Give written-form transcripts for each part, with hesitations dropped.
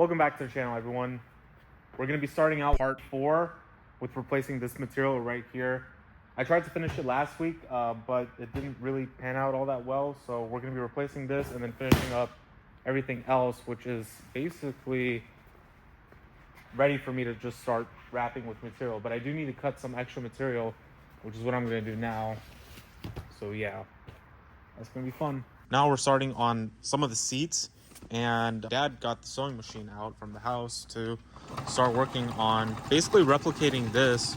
Welcome back to the channel, everyone. We're going to be starting out part 4 with replacing this material right here. I tried to finish it last week, but it didn't really pan out all that well. So we're going to be replacing this and then finishing up everything else, which is basically ready for me to just start wrapping with material. But I do need to cut some extra material, which is what I'm going to do now. So yeah, that's going to be fun. Now we're starting on some of the seats, and Dad got the sewing machine out from the house to start working on basically replicating this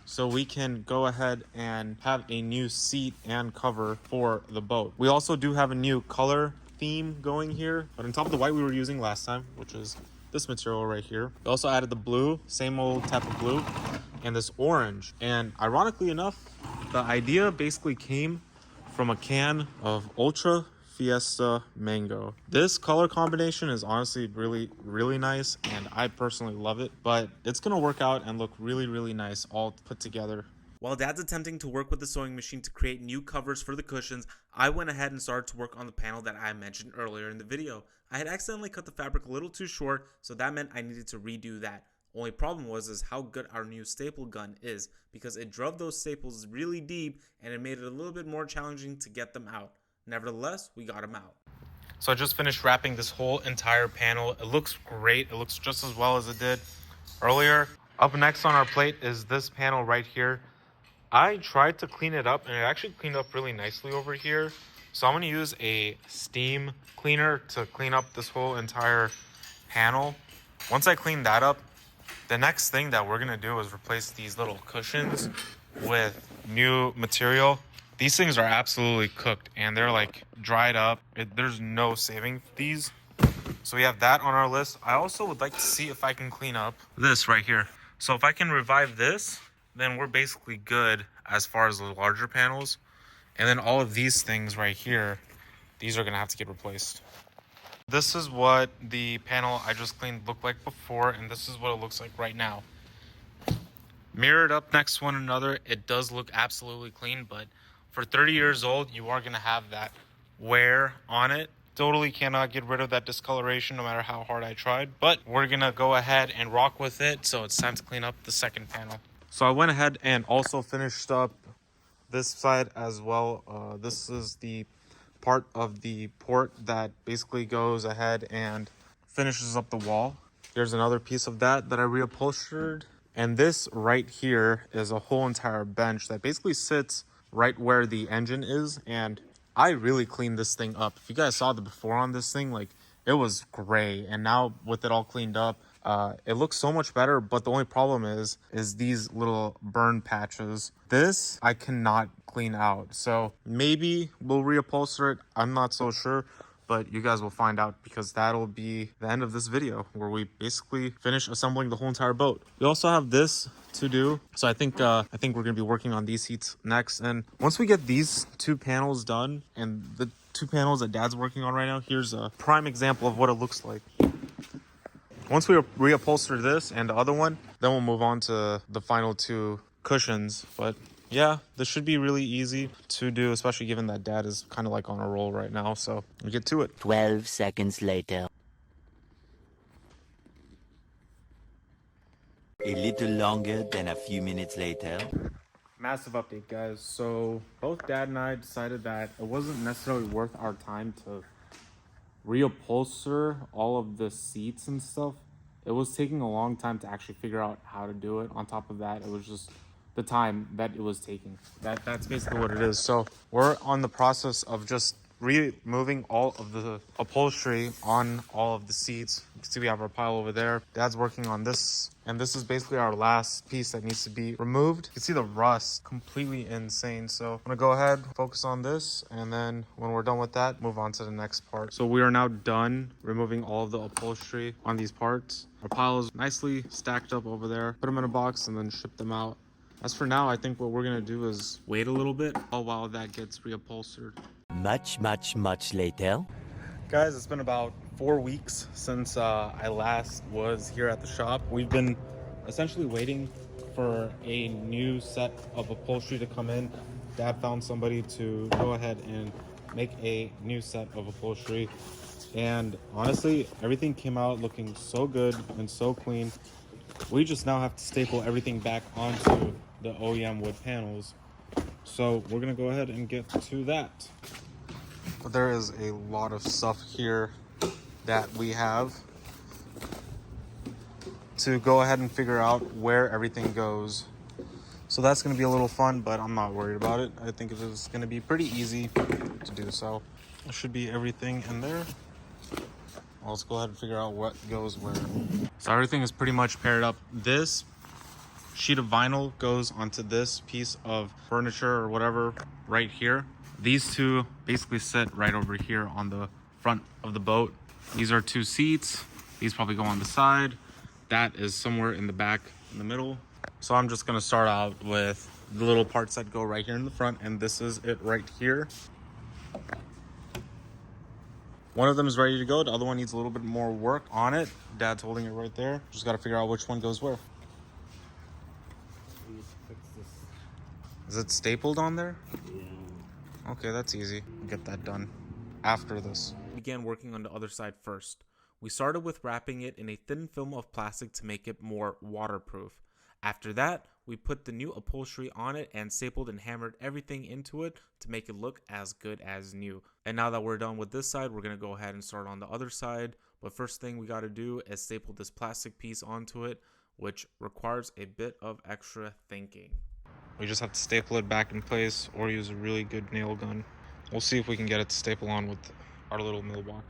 so we can go ahead and have a new seat and cover for the boat. We also do have a new color theme going here, but on top of the white we were using last time, which is this material right here, we also added the blue, same old type of blue, and this orange. And ironically enough, the idea basically came from a can of Ultra Fiesta Mango. This color combination is honestly really nice, and I personally love it, but it's gonna work out and look really nice all put together. While Dad's attempting to work with the sewing machine to create new covers for the cushions, I went ahead and started to work on the panel that I mentioned earlier in the video. I had accidentally cut the fabric a little too short, so that meant I needed to redo that. Only problem was how good our new staple gun is, because it drove those staples really deep and it made it a little bit more challenging to get them out. Nevertheless, we got them out. So I just finished wrapping this whole entire panel. It looks great. It looks just as well as it did earlier. Up next on our plate is this panel right here. I tried to clean it up and it actually cleaned up really nicely over here. So I'm going to use a steam cleaner to clean up this whole entire panel. Once I clean that up, the next thing that we're going to do is replace these little cushions with new material. These things are absolutely cooked and they're like dried up. There's no saving these. So we have that on our list. I also would like to see if I can clean up this right here. So if I can revive this, then we're basically good as far as the larger panels. And then all of these things right here, these are gonna have to get replaced. This is what the panel I just cleaned looked like before, and this is what it looks like right now. Mirrored up next to one another, it does look absolutely clean, but for 30 years old, you are gonna have that wear on it. Totally cannot get rid of that discoloration no matter how hard I tried, but we're gonna go ahead and rock with it. So it's time to clean up the second panel. So I went ahead and also finished up this side as well. This is the part of the port that basically goes ahead and finishes up the wall. Here's another piece of that I reupholstered. And this right here is a whole entire bench that basically sits right where the engine is, and I really cleaned this thing up. If you guys saw the before on this thing, like, it was gray, and now with it all cleaned up, it looks so much better. But the only problem is these little burn patches. This I cannot clean out, so maybe we'll reupholster it. I'm not so sure, but you guys will find out, because that'll be the end of this video where we basically finish assembling the whole entire boat. We also have this to do, so I think we're gonna be working on these seats next. And once we get these two panels done, and the two panels that Dad's working on right now, here's a prime example of what it looks like. Once we reupholster this and the other one, then we'll move on to the final two cushions. But yeah, this should be really easy to do, especially given that Dad is kind of like on a roll right now. So we get to it. 12 seconds later. A little longer than a few minutes later. Massive update, guys. So both Dad and I decided that it wasn't necessarily worth our time to reupholster all of the seats and stuff. It was taking a long time to actually figure out how to do it. On top of that, it was just the time that it was taking. That's basically what it is. So we're on the process of just removing all of the upholstery on all of the seats. You can see we have our pile over there. Dad's working on this, and this is basically our last piece that needs to be removed. You can see the rust, completely insane. So I'm gonna go ahead, focus on this, and then when we're done with that, move on to the next part. So we are now done removing all of the upholstery on these parts. Our pile is nicely stacked up over there. Put them in a box and then ship them out. As for now, I think what we're gonna do is wait a little bit while that gets reupholstered. Much later. Guys, it's been about 4 weeks since I last was here at the shop. We've been essentially waiting for a new set of upholstery to come in. Dad found somebody to go ahead and make a new set of upholstery. And honestly, everything came out looking so good and so clean. We just now have to staple everything back onto the OEM wood panels. So we're gonna go ahead and get to that. But there is a lot of stuff here that we have to go ahead and figure out where everything goes. So that's gonna be a little fun, but I'm not worried about it. I think it is gonna be pretty easy to do so. There should be everything in there. Let's go ahead and figure out what goes where. So everything is pretty much paired up. This sheet of vinyl goes onto this piece of furniture or whatever right here. These two basically sit right over here on the front of the boat. These are 2 seats. These probably go on the side. That is somewhere in the back in the middle. So I'm just gonna start out with the little parts that go right here in the front, and this is it right here. One of them is ready to go. The other one needs a little bit more work on it. Dad's holding it right there. Just got to figure out which one goes where. Is it stapled on there? Yeah. Okay, that's easy. Get that done after this. Began working on the other side first. We started with wrapping it in a thin film of plastic to make it more waterproof. After that, we put the new upholstery on it and stapled and hammered everything into it to make it look as good as new. And now that we're done with this side, we're going to go ahead and start on the other side. But first thing we got to do is staple this plastic piece onto it, which requires a bit of extra thinking. We just have to staple it back in place or use a really good nail gun. We'll see if we can get it to staple on with our little Milwaukee.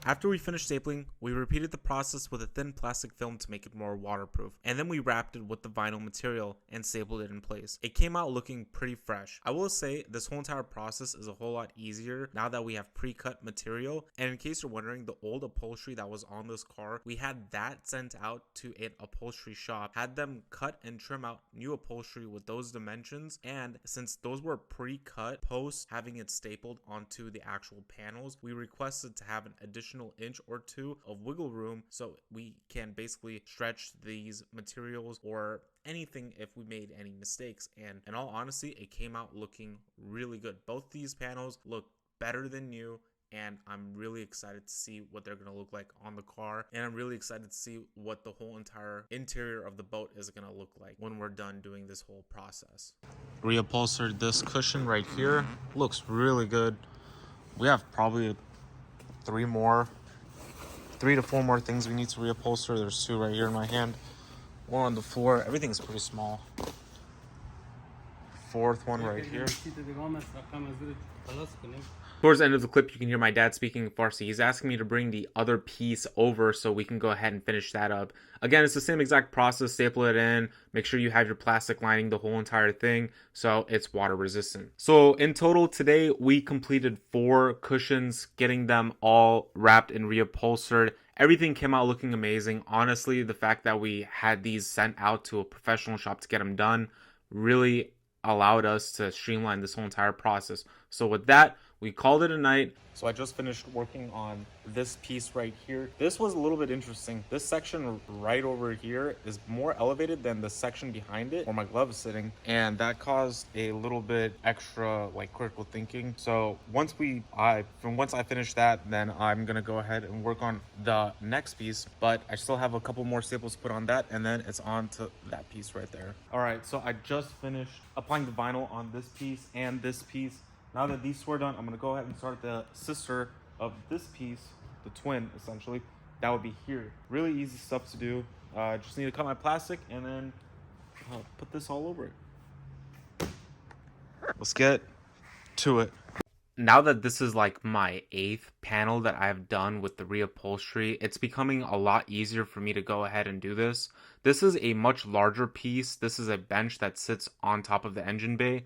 After we finished stapling, we repeated the process with a thin plastic film to make it more waterproof, and then we wrapped it with the vinyl material and stapled it in place. It came out looking pretty fresh. I will say this whole entire process is a whole lot easier now that we have pre-cut material, and in case you're wondering, the old upholstery that was on this car, we had that sent out to an upholstery shop, had them cut and trim out new upholstery with those dimensions, and since those were pre-cut post having it stapled onto the actual panels, we requested to have an additional inch or 2 of wiggle room so we can basically stretch these materials or anything if we made any mistakes. And in all honesty, it came out looking really good. Both these panels look better than new, and I'm really excited to see what they're going to look like on the car, and I'm really excited to see what the whole entire interior of the boat is going to look like when we're done doing this whole process. Reupholstered this cushion right here. Looks really good. We have probably 3 to 4 more things we need to reupholster. There's 2 right here in my hand, 1 on the floor. Everything's pretty small. 4th one right here. Towards the end of the clip, you can hear my dad speaking Farsi. He's asking me to bring the other piece over so we can go ahead and finish that up. Again, it's the same exact process. Staple it in. Make sure you have your plastic lining the whole entire thing so it's water resistant. So in total today, we completed 4 cushions, getting them all wrapped and reupholstered. Everything came out looking amazing. Honestly, the fact that we had these sent out to a professional shop to get them done really allowed us to streamline this whole entire process. So with that, we called it a night. So I just finished working on this piece right here. This was a little bit interesting. This section right over here is more elevated than the section behind it where my glove is sitting, and that caused a little bit extra like critical thinking. So once I finish that, then I'm gonna go ahead and work on the next piece, but I still have a couple more staples to put on that, and then it's on to that piece right there. All right, so I just finished applying the vinyl on this piece and this piece. Now that these 2 are done, I'm going to go ahead and start the sister of this piece, the twin, essentially. That would be here. Really easy stuff to do. Just need to cut my plastic and then put this all over it. Let's get to it. Now that this is like my 8th panel that I've done with the reupholstery, it's becoming a lot easier for me to go ahead and do this. This is a much larger piece. This is a bench that sits on top of the engine bay.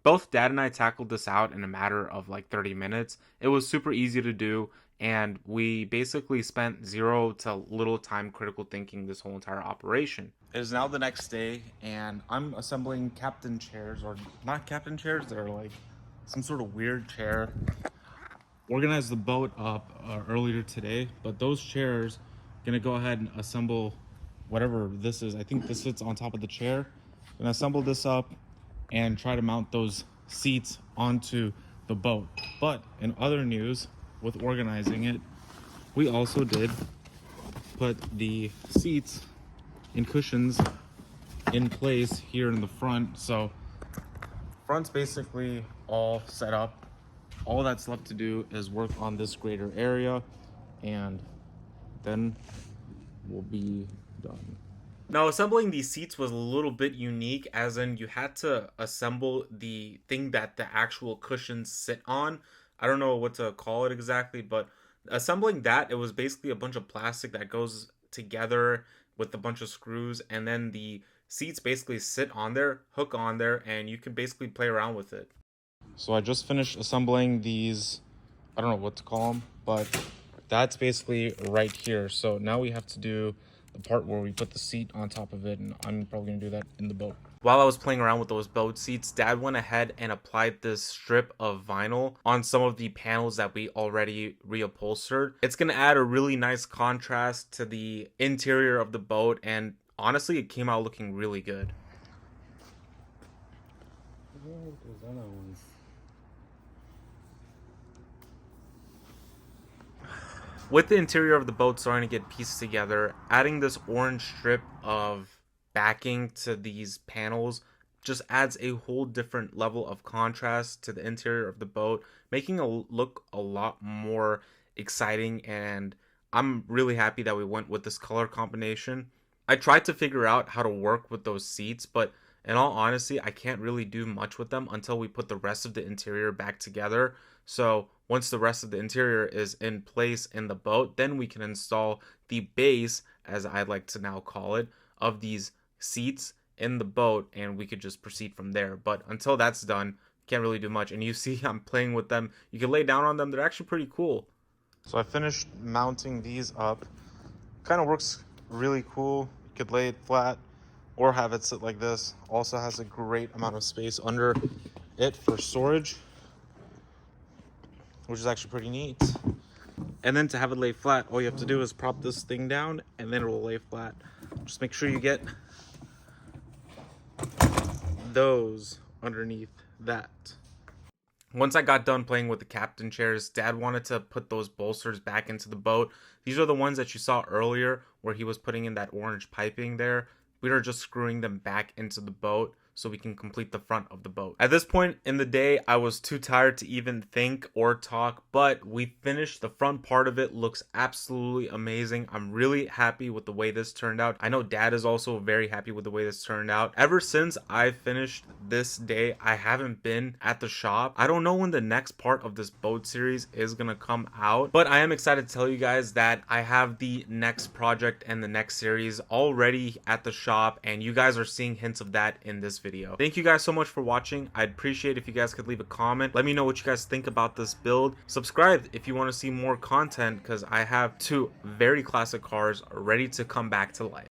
Both Dad and I tackled this out in a matter of like 30 minutes. It was super easy to do, and we basically spent 0 to little time critical thinking this whole entire operation. It is now the next day, and I'm assembling captain chairs, or not captain chairs, they're like some sort of weird chair. Organized the boat up earlier today, but those chairs Gonna go ahead and assemble whatever this is. I think this sits on top of the chair. Gonna assemble this up and try to mount those seats onto the boat. But in other news, with organizing it, we also did put the seats and cushions in place here in the front. So front's basically all set up. All that's left to do is work on this greater area, and then we'll be done. Now, assembling these seats was a little bit unique, as in you had to assemble the thing that the actual cushions sit on. I don't know what to call it exactly, but assembling that, it was basically a bunch of plastic that goes together with a bunch of screws, and then the seats basically sit on there, hook on there, and you can basically play around with it. So I just finished assembling these, I don't know what to call them, but that's basically right here. So now we have to do the part where we put the seat on top of it, and I'm probably gonna do that in the boat. While I was playing around with those boat seats, Dad went ahead and applied this strip of vinyl on some of the panels that we already reupholstered. It's going to add a really nice contrast to the interior of the boat, and honestly, it came out looking really good. With the interior of the boat starting to get pieced together, adding this orange strip of backing to these panels just adds a whole different level of contrast to the interior of the boat, making it look a lot more exciting, and I'm really happy that we went with this color combination. I tried to figure out how to work with those seats, but in all honesty, I can't really do much with them until we put the rest of the interior back together. So once the rest of the interior is in place in the boat, then we can install the base, as I like to now call it, of these seats in the boat, and we could just proceed from there. But until that's done, can't really do much. And you see I'm playing with them. You can lay down on them. They're actually pretty cool. So I finished mounting these up. Kind of works really cool. You could lay it flat or have it sit like this. Also has a great amount of space under it for storage, which is actually pretty neat. And then to have it lay flat, all you have to do is prop this thing down and then it will lay flat. Just make sure you get those underneath that. Once I got done playing with the captain chairs, Dad wanted to put those bolsters back into the boat. These are the ones that you saw earlier where he was putting in that orange piping there. We are just screwing them back into the boat so we can complete the front of the boat. At this point in the day, I was too tired to even think or talk, but we finished. The front part of it looks absolutely amazing. I'm really happy with the way this turned out. I know Dad is also very happy with the way this turned out. Ever since I finished this day, I haven't been at the shop. I don't know when the next part of this boat series is gonna come out, but I am excited to tell you guys that I have the next project and the next series already at the shop, and you guys are seeing hints of that in this video. Thank you guys so much for watching. I'd appreciate if you guys could leave a comment. Let me know what you guys think about this build. Subscribe if you want to see more content, because I have two very classic cars ready to come back to life.